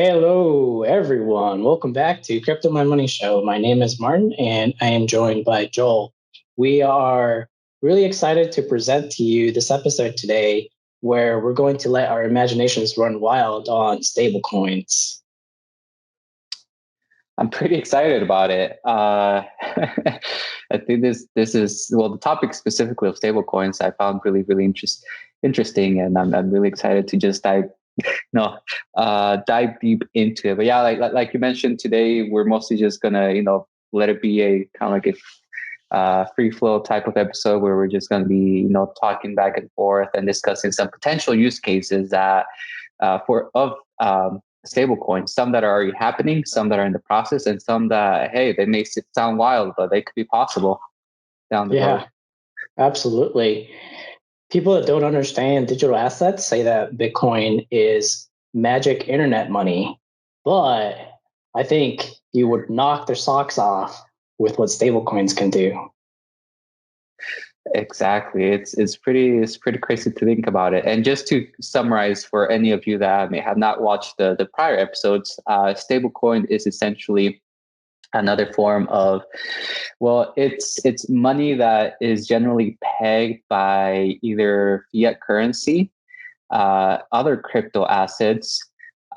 Hello, everyone. Welcome back to Crypto My Money Show. My name is Martin, and I am joined by Joel. We are really excited to present to you this episode today, where we're going to let our imaginations run wild on stablecoins. I'm pretty excited about it. I think this is well, the topic specifically of stablecoins I found really interesting, and I'm really excited to just dive deep into it. But yeah, like you mentioned today, we're mostly just gonna let it be a kind of like a free flow type of episode where we're just gonna be talking back and forth and discussing some potential use cases that for of stable coins, some that are already happening, some that are in the process, and some that, hey, they may sound wild, but they could be possible down the road. Yeah, absolutely. People that don't understand digital assets say that Bitcoin is magic internet money, but I think you would knock their socks off with what stablecoins can do. Exactly. It's pretty crazy to think about it. And just to summarize for any of you that may have not watched the prior episodes, stablecoin is essentially another form of, well, it's money that is generally pegged by either fiat currency, other crypto assets,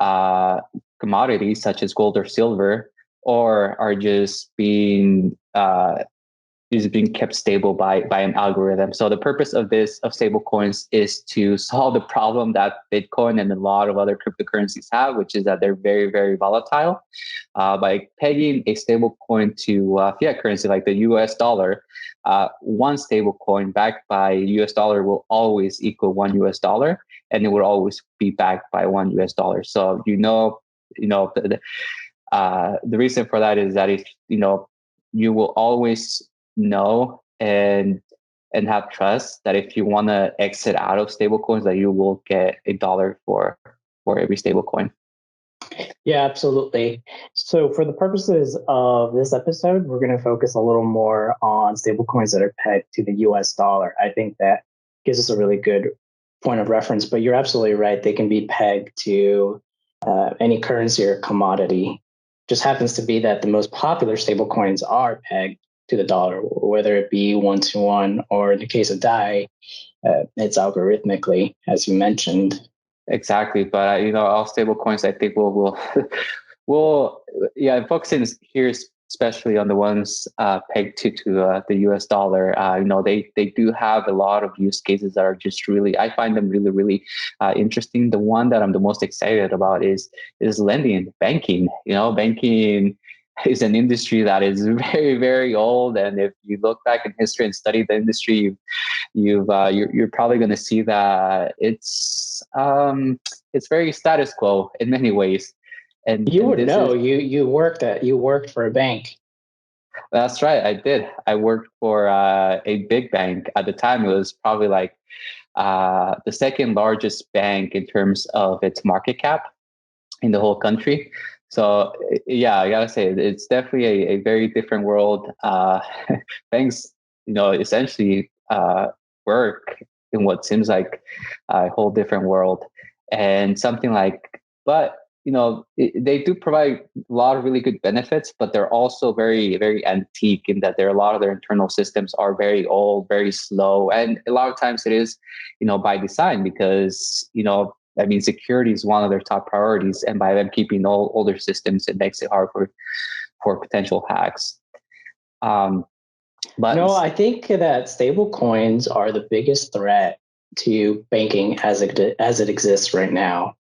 uh, commodities such as gold or silver, or are just being is being kept stable by an algorithm. So the purpose of stable coins is to solve the problem that Bitcoin and a lot of other cryptocurrencies have, which is that they're very volatile. By pegging a stable coin to fiat currency like the US dollar, one stable coin backed by US dollar will always equal one US dollar, and it will always be backed by one US dollar. So the reason for that is that if you will always know and have trust that if you want to exit out of stablecoins, that you will get $1 for every stablecoin. Yeah, absolutely. So, for the purposes of this episode, we're going to focus a little more on stablecoins that are pegged to the US dollar. I think that gives us a really good point of reference, but you're absolutely right. They can be pegged to any currency or commodity. Just happens to be that the most popular stablecoins are pegged to the dollar, whether it be one to one or in the case of DAI, it's algorithmically, as you mentioned. Exactly, but all stable coins, I think will will yeah, focusing here especially on the ones pegged to the US dollar. They do have a lot of use cases that are just really, I find them really interesting. The one that I'm the most excited about is lending, banking. Banking is an industry that is very old, and if you look back in history and study the industry, you're probably going to see that it's very status quo in many ways. You And would this know. is You worked for a bank. That's right, I did. I worked for a big bank at the time. It was probably like the second largest bank in terms of its market cap in the whole country. So yeah, I gotta say it's definitely a very different world. Banks, essentially work in what seems like a whole different world, and something like, but they do provide a lot of really good benefits, but they're also very antique in that a lot of their internal systems are very old, very slow, and a lot of times it is, by design, because I mean, security is one of their top priorities, and by them keeping all older systems, it makes it hard for potential hacks. Um, but No, I think that stable coins are the biggest threat to banking as it exists right now.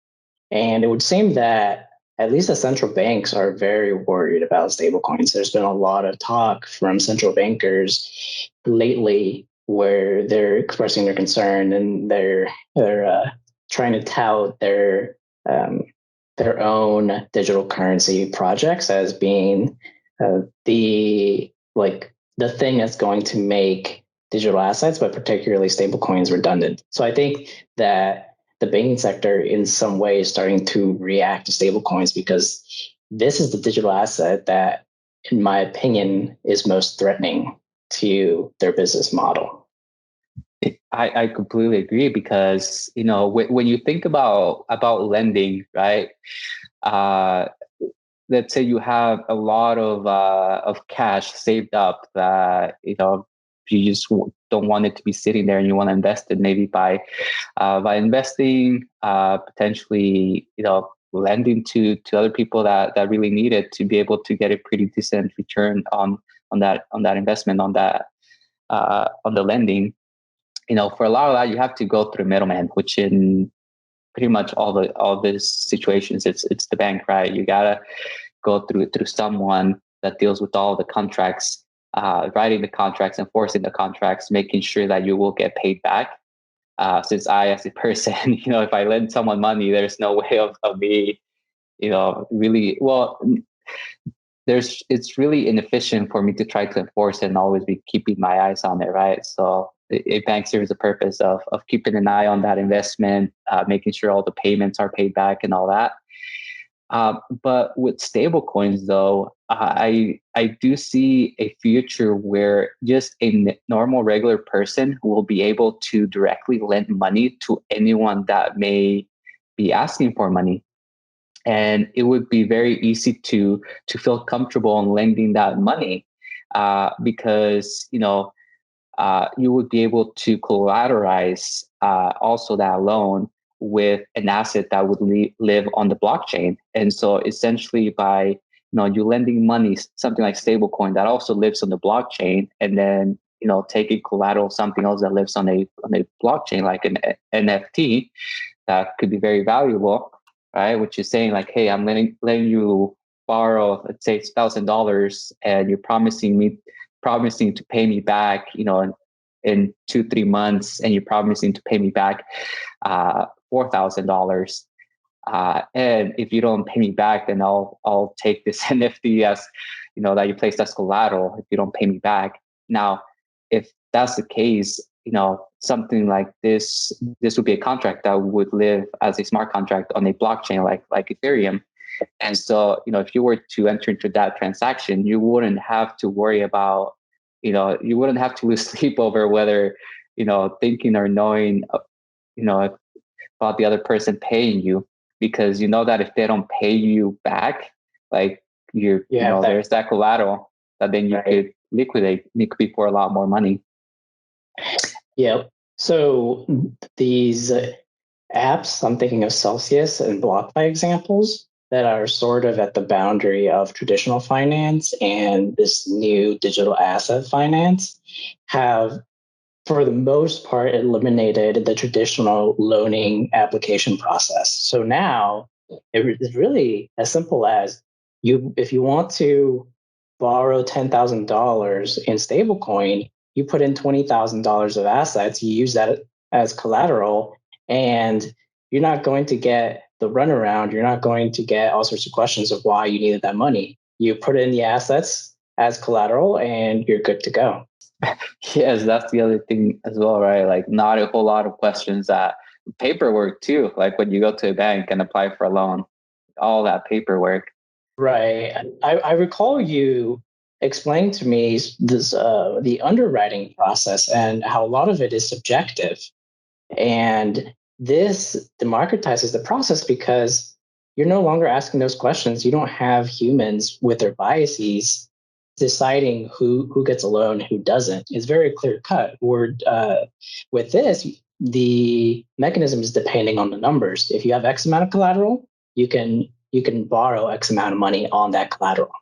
And it would seem that at least the central banks are very worried about stablecoins. There's been a lot of talk from central bankers lately where they're expressing their concern, and they're trying to tout um, their own digital currency projects as being the thing that's going to make digital assets, but particularly stablecoins, redundant. So I think that the banking sector in some way is starting to react to stablecoins because this is the digital asset that, in my opinion, is most threatening to their business model. I completely agree because when you think about lending, right? Uh, let's say you have a lot of cash saved up that you just don't want it to be sitting there, and you want to invest it maybe by investing, potentially lending to other people that really need it to be able to get a pretty decent return on that investment, on the lending. For a lot of that, you have to go through middleman, which in pretty much all these situations, it's the bank, right? You gotta go through someone that deals with all the contracts, writing the contracts, enforcing the contracts, making sure that you will get paid back. Since I, as a person, if I lend someone money, there's no way of me, really well. It's really inefficient for me to try to enforce it and always be keeping my eyes on it, right? So a bank serves the purpose of keeping an eye on that investment, making sure all the payments are paid back and all that. But with stablecoins, though, I do see a future where just a normal, regular person will be able to directly lend money to anyone that may be asking for money, and it would be very easy to feel comfortable in lending that money, because you would be able to collateralize also that loan with an asset that would live on the blockchain. And so essentially by you lending money, something like stablecoin that also lives on the blockchain, and then taking collateral, something else that lives on a blockchain like an NFT that could be very valuable, right? Which is saying like, hey, I'm letting you borrow, let's say it's $1,000, and you're promising to pay me back, in 2-3 months, and you're promising to pay me back $4,000. And if you don't pay me back, then I'll take this NFT as that you placed as collateral. If you don't pay me back, now if that's the case, something like this would be a contract that would live as a smart contract on a blockchain like Ethereum. And so, if you were to enter into that transaction, you wouldn't have to worry about, you wouldn't have to lose sleep over whether, thinking or knowing, about the other person paying you, because you know that if they don't pay you back, like there's that collateral that then you could liquidate for a lot more money. Yeah. So these apps, I'm thinking of Celsius and BlockFi examples that are sort of at the boundary of traditional finance and this new digital asset finance, have, for the most part, eliminated the traditional loaning application process. So now it's really as simple as if you want to borrow $10,000 in stablecoin, you put in $20,000 of assets, you use that as collateral, and you're not going to get the runaround. You're not going to get all sorts of questions of why you needed that money. You put in the assets as collateral and you're good to go. Yes, that's the other thing as well, right? Like not a whole lot of questions, that paperwork too. Like when you go to a bank and apply for a loan, all that paperwork. Right. I recall you explaining to me this the underwriting process and how a lot of it is subjective. And this democratizes the process because you're no longer asking those questions. You don't have humans with their biases deciding who gets a loan, who doesn't. It's very clear cut. With this, the mechanism is depending on the numbers. If you have X amount of collateral, you can borrow X amount of money on that collateral.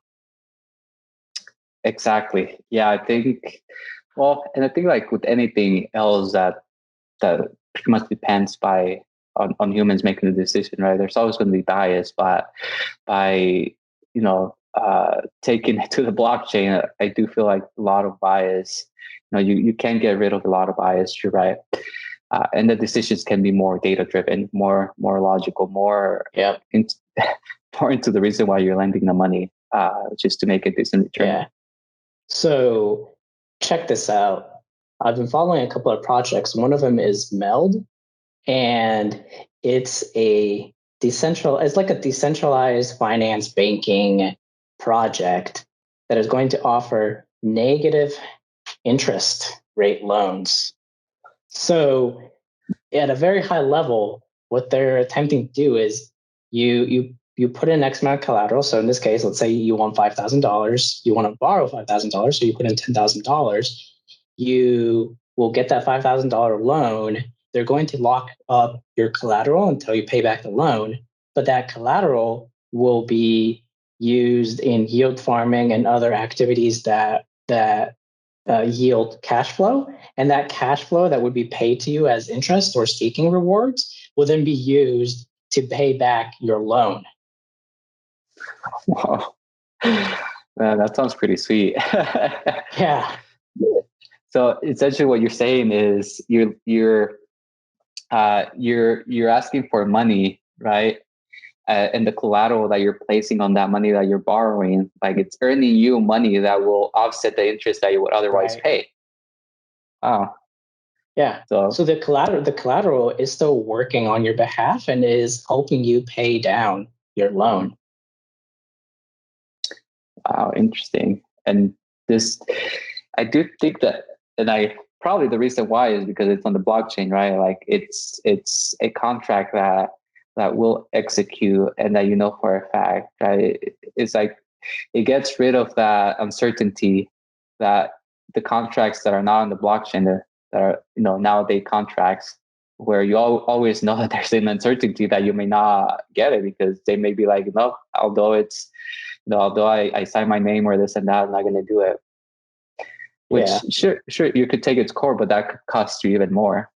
Exactly. Yeah, I think. Well, and I think like with anything else that pretty much depends on humans making the decision, right? There's always going to be bias, but by taking it to the blockchain, I do feel like a lot of bias. You can get rid of a lot of bias. You're right, and the decisions can be more data driven, more logical, more more into the reason why you're lending the money, just to make a decent return. Yeah. So check this out. I've been following a couple of projects. One of them is Meld, and it's it's like a decentralized finance banking project that is going to offer negative interest rate loans. So at a very high level, what they're attempting to do is you put in X amount of collateral. So in this case, let's say you want $5,000, you want to borrow $5,000, so you put in $10,000. You will get that $5,000 loan. They're going to lock up your collateral until you pay back the loan, but that collateral will be used in yield farming and other activities that yield cash flow. And that cash flow that would be paid to you as interest or staking rewards will then be used to pay back your loan. Wow. That sounds pretty sweet. Yeah. So essentially what you're saying is you're asking for money, right? And the collateral that you're placing on that money that you're borrowing, like it's earning you money that will offset the interest that you would otherwise pay. Wow. Yeah. So the collateral is still working on your behalf and is helping you pay down your loan. Wow, interesting. And this, I do think that, and I probably the reason why is because it's on the blockchain, right? Like it's a contract that will execute and that you know for a fact, right? It's like it gets rid of that uncertainty that the contracts that are not on the blockchain that are nowadays contracts where you always know that there's an uncertainty that you may not get it because they may be like, no, although it's although I sign my name or this and that, I'm not going to do it. Which sure you could take its core, but that could cost you even more.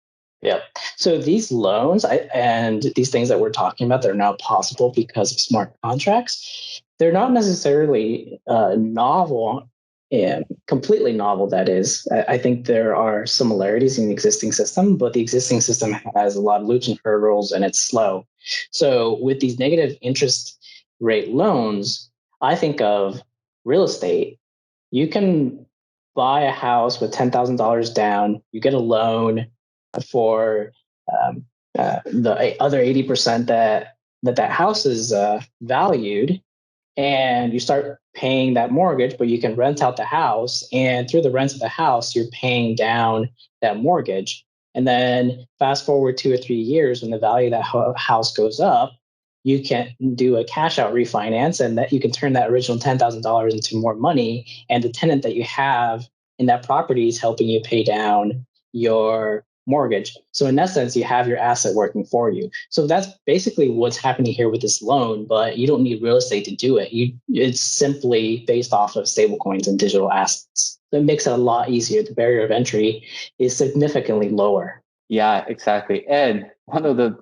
Yeah. So these loans and these things that we're talking about, they're now possible because of smart contracts. They're not necessarily novel and completely novel. That is, I think there are similarities in the existing system, but the existing system has a lot of loops and hurdles and it's slow. So with these negative interest rate loans, I think of real estate. You can buy a house with $10,000 down, you get a loan for the other 80% that house is valued, and you start paying that mortgage, but you can rent out the house, and through the rent of the house you're paying down that mortgage. And then fast forward 2 or 3 years, when the value of that house goes up, you can do a cash out refinance, and that you can turn that original $10,000 into more money, and the tenant that you have in that property is helping you pay down your mortgage. So in essence, you have your asset working for you. So that's basically what's happening here with this loan, but you don't need real estate to do it. It's simply based off of stablecoins and digital assets. So it makes it a lot easier. The barrier of entry is significantly lower. Yeah, exactly. And one of the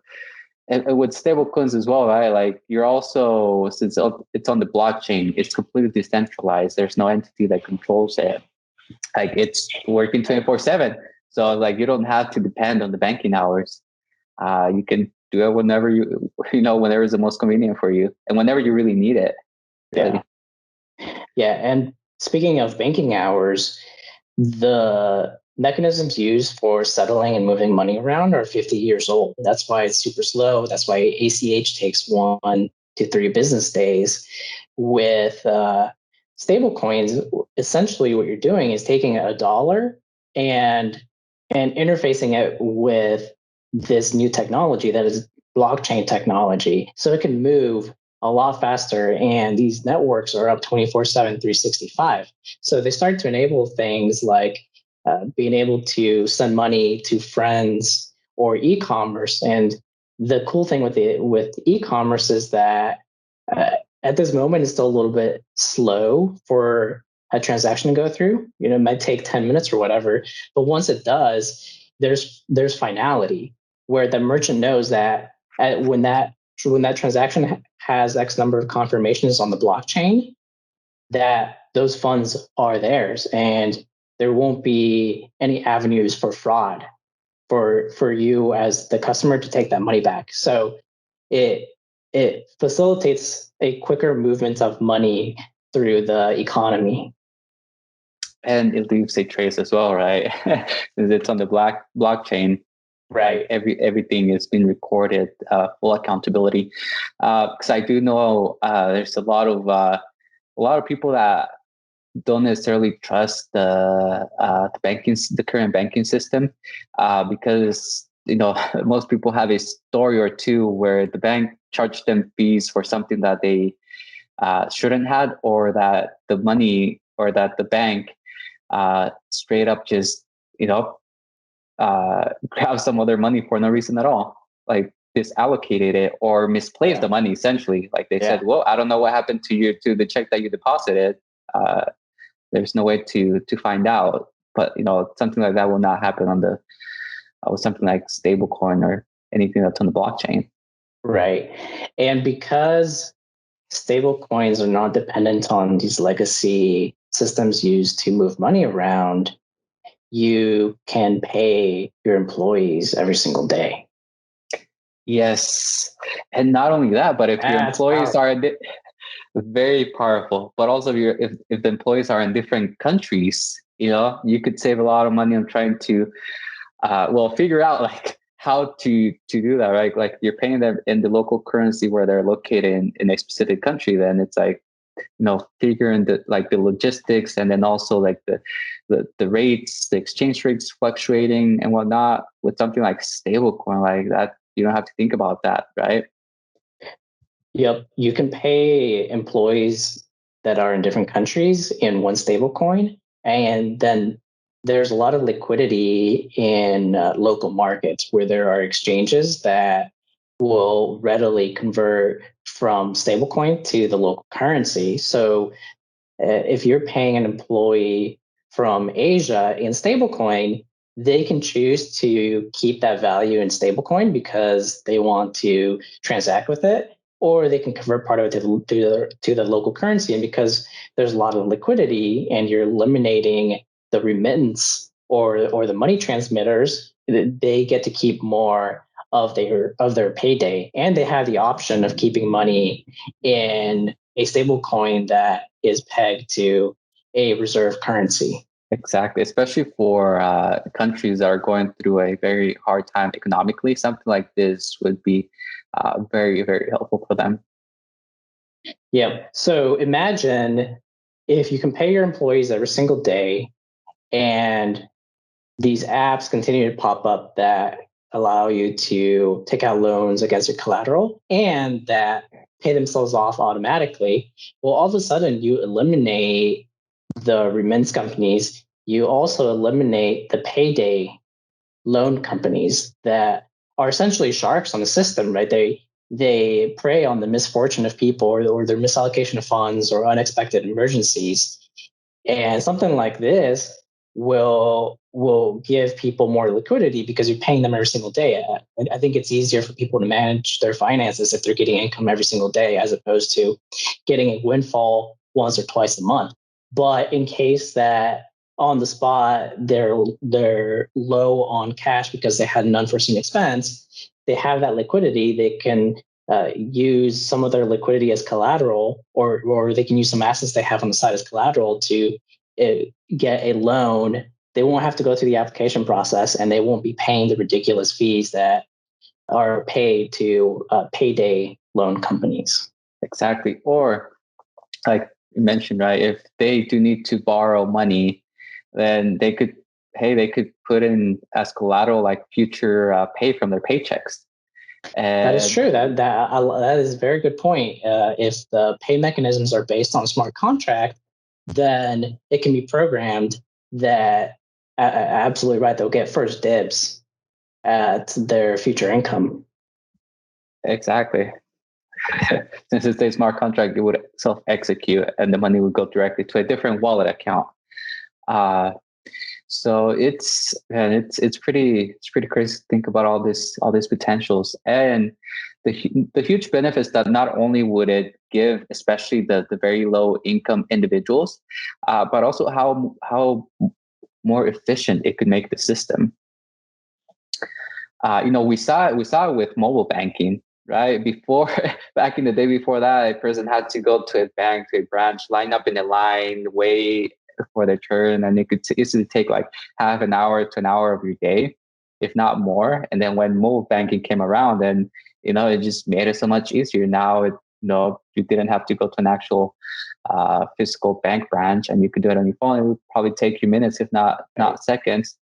and with stablecoins as well, right? Like you're also, since it's on the blockchain, it's completely decentralized. There's no entity that controls it. Like it's working 24/7. So like you don't have to depend on the banking hours. You can do it whenever whenever is the most convenient for you and whenever you really need it. Really. Yeah. And speaking of banking hours, the mechanisms used for settling and moving money around are 50 years old. That's why it's super slow. That's why ACH takes 1 to 3 business days. With stable coins, essentially what you're doing is taking a dollar and interfacing it with this new technology that is blockchain technology. So it can move a lot faster, and these networks are up 24/7, 365. So they start to enable things like being able to send money to friends or e-commerce. And the cool thing with e-commerce is that at this moment it's still a little bit slow for a transaction to go through. It might take 10 minutes or whatever, but once it does, there's finality where the merchant knows that when that transaction has X number of confirmations on the blockchain, that those funds are theirs, and there won't be any avenues for fraud for you as the customer to take that money back. So it facilitates a quicker movement of money through the economy. And it leaves a trace as well, right? It's on the blockchain. Right. Everything is being recorded, full accountability. Because I do know there's a lot of people that don't necessarily trust the current banking system, because most people have a story or two where the bank charged them fees for something that they shouldn't have, or that the money or that the bank straight up just grab some other money for no reason at all, like misallocated it or misplaced the money. Essentially, like they said, well, I don't know what happened to the check that you deposited. There's no way to find out. But something like that will not happen on the with something like stablecoin or anything that's on the blockchain. Right. And because stablecoins are not dependent on these legacy systems used to move money around, you can pay your employees every single day. Yes. And not only that, but if your employees powerful. are very powerful, but also if the employees are in different countries, you could save a lot of money on trying to figure out like how to do that, right? Like you're paying them in the local currency where they're located in a specific country, then it's like figuring the logistics, and then also like the rates, the exchange rates fluctuating and whatnot. With something like stablecoin like that, you don't have to think about that, right? Yep. You can pay employees that are in different countries in one stablecoin, and then there's a lot of liquidity in local markets where there are exchanges that will readily convert from stablecoin to the local currency. So if you're paying an employee from Asia in stablecoin, they can choose to keep that value in stablecoin because they want to transact with it, or they can convert part of it to the local currency. And because there's a lot of liquidity and you're eliminating the remittance or the money transmitters, they get to keep more of their payday, and they have the option of keeping money in a stable coin that is pegged to a reserve currency. Exactly, especially for countries that are going through a very hard time economically. Something like this would be very, very helpful for them. Yeah. So imagine if you can pay your employees every single day, and these apps continue to pop up that allow you to take out loans against your collateral and that pay themselves off automatically. Well, all of a sudden you eliminate the remittance companies. You also eliminate the payday loan companies that are essentially sharks on the system, right? They prey on the misfortune of people, or their misallocation of funds or unexpected emergencies. And something like this will give people more liquidity because you're paying them every single day. I think it's easier for people to manage their finances if they're getting income every single day, as opposed to getting a windfall once or twice a month. But in case that on the spot they're low on cash because they had an unforeseen expense, they have that liquidity. They can use some of their liquidity as collateral, or they can use some assets they have on the side as collateral to get a loan. They won't have to go through the application process, and they won't be paying the ridiculous fees that are paid to payday loan companies. Exactly. Or like you mentioned, right? If they do need to borrow money, then they could put in as collateral like future pay from their paychecks. That is true. That is a very good point. If the pay mechanisms are based on a smart contract, then it can be programmed that absolutely right. They'll get first dibs at their future income. Exactly. Since it's a smart contract, it would self-execute, and the money would go directly to a different wallet account. So it's pretty crazy to think about all these potentials, and the huge benefits that not only would it give, especially the very low income individuals, but also how more efficient it could make the system. We saw it with mobile banking, right? Before, back in the day before that, a person had to go to a bank, to a branch, line up in a line, wait for their turn, and it could easily take like half an hour to an hour of your day, if not more. And then when mobile banking came around, then it just made it so much easier. Now you didn't have to go to an actual physical bank branch, and you could do it on your phone. It would probably take you minutes, if not seconds.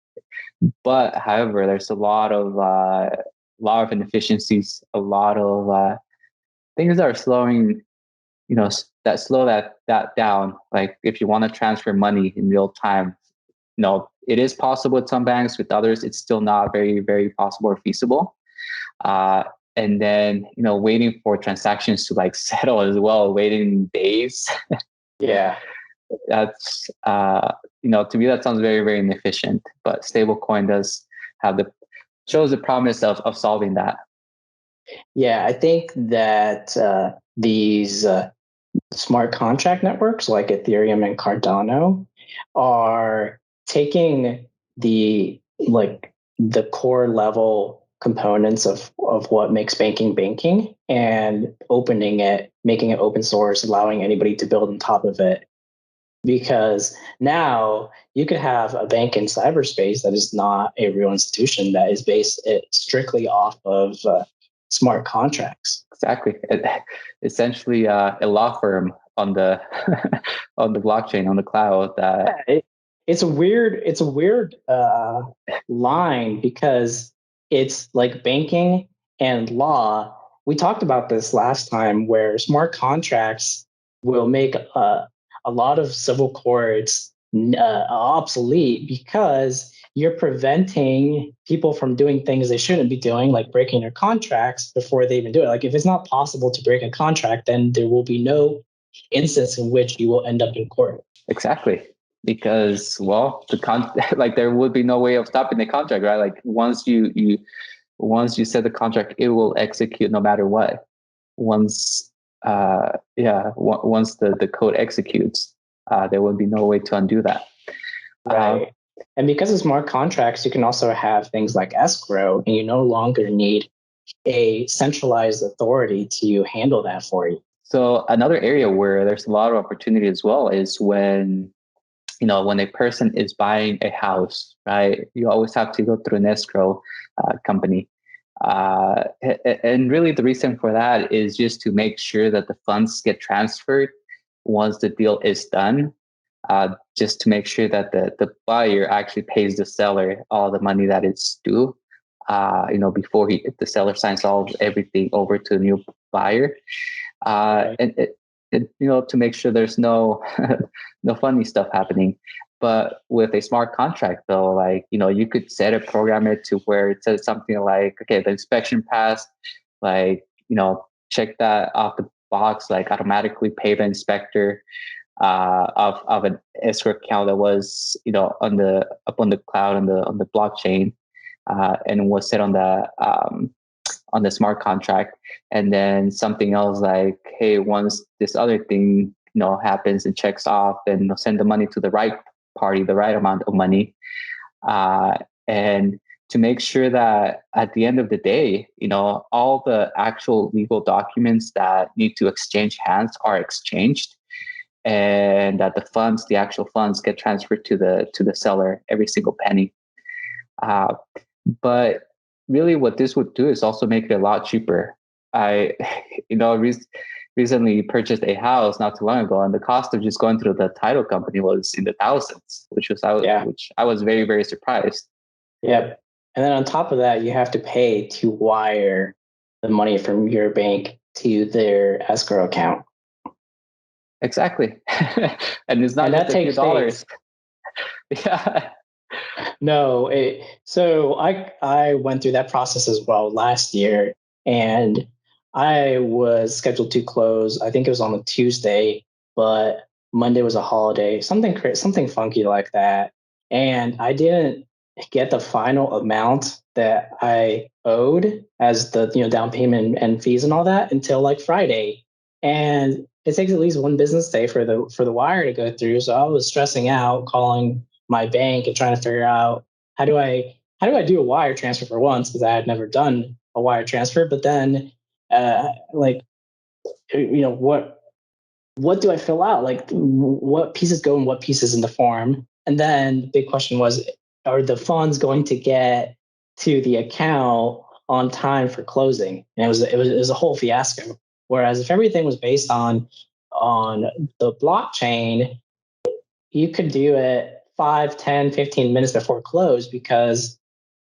But however, there's a lot of inefficiencies, a lot of things that are slowing, that slow that down. Like if you want to transfer money in real time, it is possible with some banks. With others, it's still not very, very possible or feasible. And then, waiting for transactions to like settle as well, waiting days. Yeah. That's, to me, that sounds very, very inefficient, but stablecoin shows the promise of solving that. Yeah. I think that these smart contract networks like Ethereum and Cardano are taking the core level components of what makes banking and opening it, making it open source, allowing anybody to build on top of it. Because now you could have a bank in cyberspace that is not a real institution, that is based strictly off of smart contracts. Exactly. Essentially, a law firm on the on the blockchain, on the cloud. It's a weird line, because it's like banking and law. We talked about this last time, where smart contracts will make a lot of civil courts obsolete, because you're preventing people from doing things they shouldn't be doing, like breaking their contracts before they even do it. Like if it's not possible to break a contract, then there will be no instance in which you will end up in court. Exactly. Because, well, like there would be no way of stopping the contract, right? Like once you set the contract, it will execute no matter what. Once the code executes, there will be no way to undo that. Right. And because of smart contracts, you can also have things like escrow, and you no longer need a centralized authority to handle that for you. So another area where there's a lot of opportunity as well is when a person is buying a house, right? You always have to go through an escrow company. And really the reason for that is just to make sure that the funds get transferred once the deal is done, just to make sure that the buyer actually pays the seller all the money that is due, before the seller signs everything over to the new buyer. And to make sure there's no no funny stuff happening. But with a smart contract, though, like, you could program it to where it says something like, okay, the inspection passed, like, check that off the box, like automatically pay the inspector of an escrow account that was, up on the cloud, on the blockchain, and was set on the smart contract. And then something else like, hey, once this other thing happens and checks off, then send the money to the right party, the right amount of money, and to make sure that at the end of the day, all the actual legal documents that need to exchange hands are exchanged, and that the actual funds get transferred to the seller, every single penny. But really what this would do is also make it a lot cheaper. I, recently purchased a house not too long ago, and the cost of just going through the title company was in the thousands, which I was very, very surprised. Yep. And then on top of that, you have to pay to wire the money from your bank to their escrow account. Exactly. And it's not and just that a few takes dollars. Yeah. No, so I went through that process as well last year, and I was scheduled to close. I think it was on a Tuesday, but Monday was a holiday, something funky like that, and I didn't get the final amount that I owed as the down payment and fees and all that until like Friday, and it takes at least one business day for the wire to go through. So I was stressing out, calling my bank and trying to figure out how do I do a wire transfer for once, because I had never done a wire transfer. But then, what do I fill out? Like, what pieces go in what pieces in the form? And then the big question was, are the funds going to get to the account on time for closing? And it was a whole fiasco Whereas if everything was based on the blockchain, you could do it 5, 10, 15 minutes before close because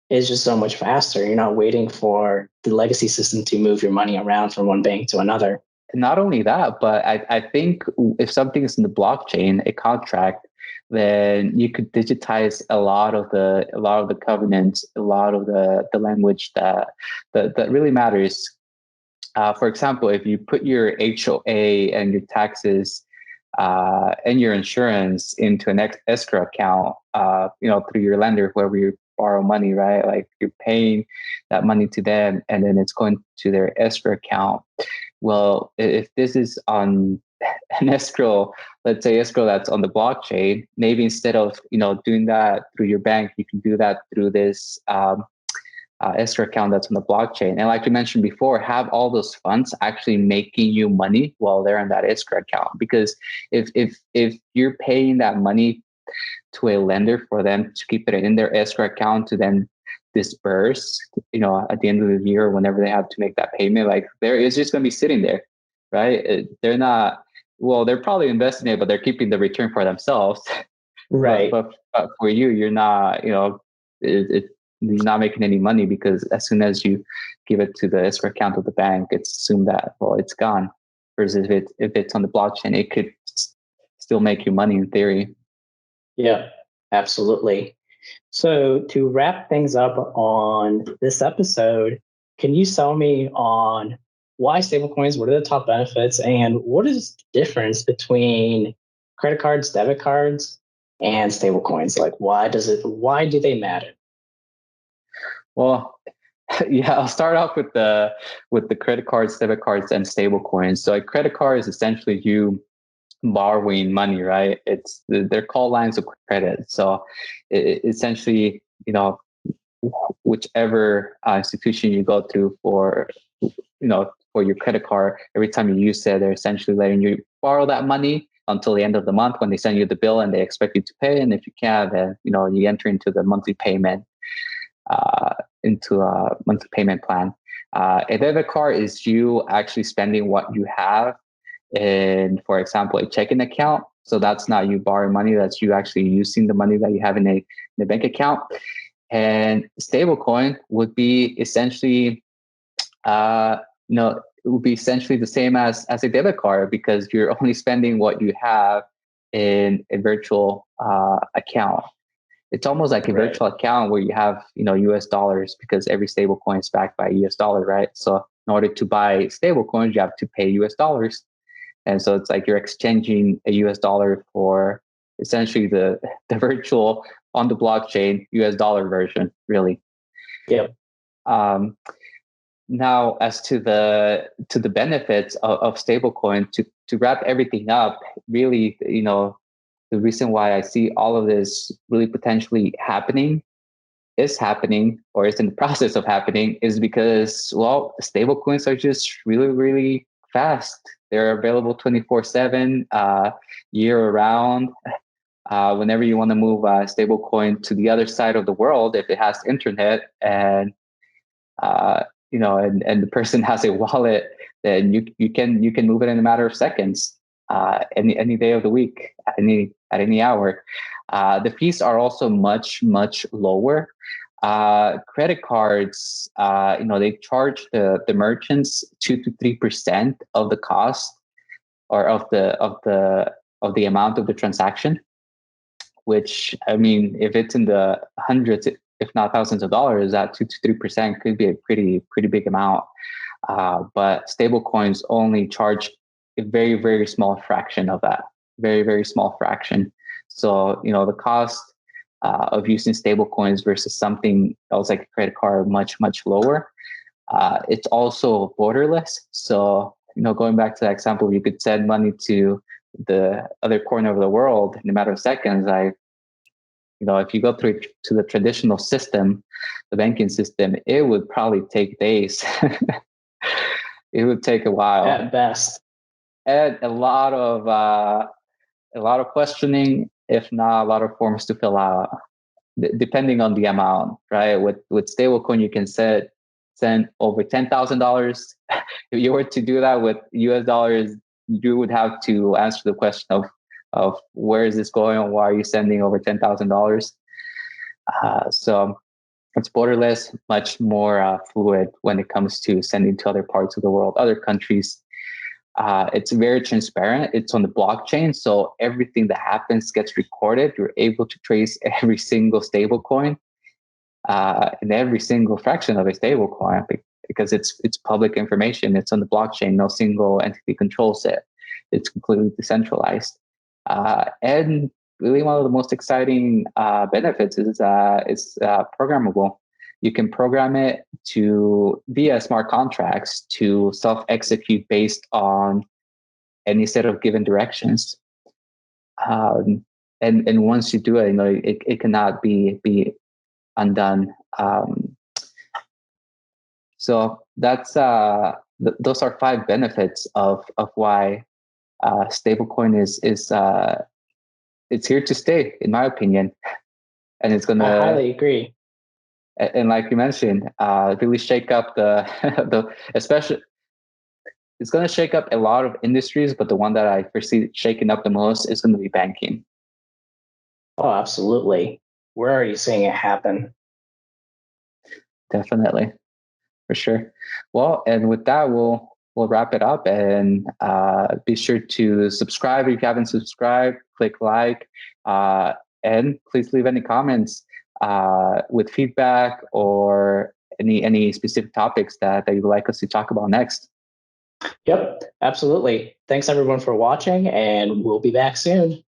it's just so much faster. You're not waiting for the legacy system to move your money around from one bank to another. Not only that, but I think if something is in the blockchain, a contract, then you could digitize a lot of the covenants, a lot of the language that really matters. For example, if you put your HOA and your taxes and your insurance into an escrow account, through your lender, whoever you borrow money, right? Like you're paying that money to them, and then it's going to their escrow account. Well, if this is on an escrow, let's say escrow that's on the blockchain, maybe instead of doing that through your bank, you can do that through this escrow account that's on the blockchain. And like you mentioned before, have all those funds actually making you money while they're in that escrow account. Because if you're paying that money to a lender for them to keep it in their escrow account to then disperse, at the end of the year, whenever they have to make that payment, like it's just going to be sitting there, right? They're not, well, they're probably investing it, but they're keeping the return for themselves. Right. But for you, you're not, you're not making any money because as soon as you give it to the escrow account of the bank, it's assumed that, well, it's gone. Versus if it's on the blockchain, it could still make you money in theory. Yeah, absolutely. So to wrap things up on this episode, can you sell me on why stablecoins, what are the top benefits, and what is the difference between credit cards, debit cards, and stablecoins? Like why do they matter? Well, yeah, I'll start off with the credit cards, debit cards, and stablecoins. So a credit card is essentially you borrowing money, right? They're called lines of credit. So essentially, whichever institution you go to for your credit card, every time you use it, they're essentially letting you borrow that money until the end of the month when they send you the bill and they expect you to pay. And if you can't, then you enter into the monthly payment into a monthly payment plan. A debit card is you actually spending what you have in, for example, a checking account. So that's not you borrowing money, that's you actually using the money that you have in a bank account. And stablecoin would be essentially, it would be essentially the same as a debit card because you're only spending what you have in a virtual account. It's almost like a virtual account where you have, US dollars because every stable coin is backed by US dollar, right? So in order to buy stable coins, you have to pay US dollars. And so it's like you're exchanging a US dollar for essentially the virtual on the blockchain US dollar version, really. Yep. Now, as to the benefits of stablecoin, to wrap everything up, really, the reason why I see all of this really potentially is happening, or is in the process of happening, is because, well, stablecoins are just really, really fast. They're available 24/7, year round. Whenever you want to move a stablecoin to the other side of the world, if it has internet and and the person has a wallet, then you can move it in a matter of seconds, any day of the week, at any hour. The fees are also much lower. Credit cards, they charge the merchants 2 to 3% of the cost or of the amount of the transaction. Which, I mean, if it's in the hundreds, if not thousands of dollars, that 2 to 3% could be a pretty big amount. But stable coins only charge a very, very small fraction of that, very, very small fraction. So, the cost of using stable coins versus something else like a credit card, much lower. It's also borderless. So, going back to that example, you could send money to the other corner of the world in a matter of seconds. If you go through to the traditional system, the banking system, it would probably take days. It would take a while At best. and a lot of questioning, if not a lot of forms to fill out, depending on the amount, right? With stablecoin, you can send send over $10,000. If you were to do that with US dollars, you would have to answer the question of where is this going? Why are you sending over $10,000? So it's borderless, much more fluid when it comes to sending to other parts of the world, other countries. It's very transparent. It's on the blockchain, so everything that happens gets recorded. You're able to trace every single stable coin and every single fraction of a stable coin because it's public information. It's on the blockchain. No single entity controls it. It's completely decentralized. And really, one of the most exciting benefits is it's programmable. You can program it to via smart contracts to self-execute based on any set of given directions. And once you do it, it cannot be undone. So that's those are 5 benefits of why stablecoin is it's here to stay, in my opinion, and it's gonna. I highly agree. And like you mentioned, really shake up the especially. It's going to shake up a lot of industries, but the one that I foresee shaking up the most is going to be banking. Oh, absolutely. We're already seeing it happen. Definitely, for sure. Well, and with that, we'll wrap it up, and be sure to subscribe if you haven't subscribed. Click like, and please leave any comments with feedback or any specific topics that you'd like us to talk about next. Yep, absolutely. Thanks everyone for watching, and we'll be back soon.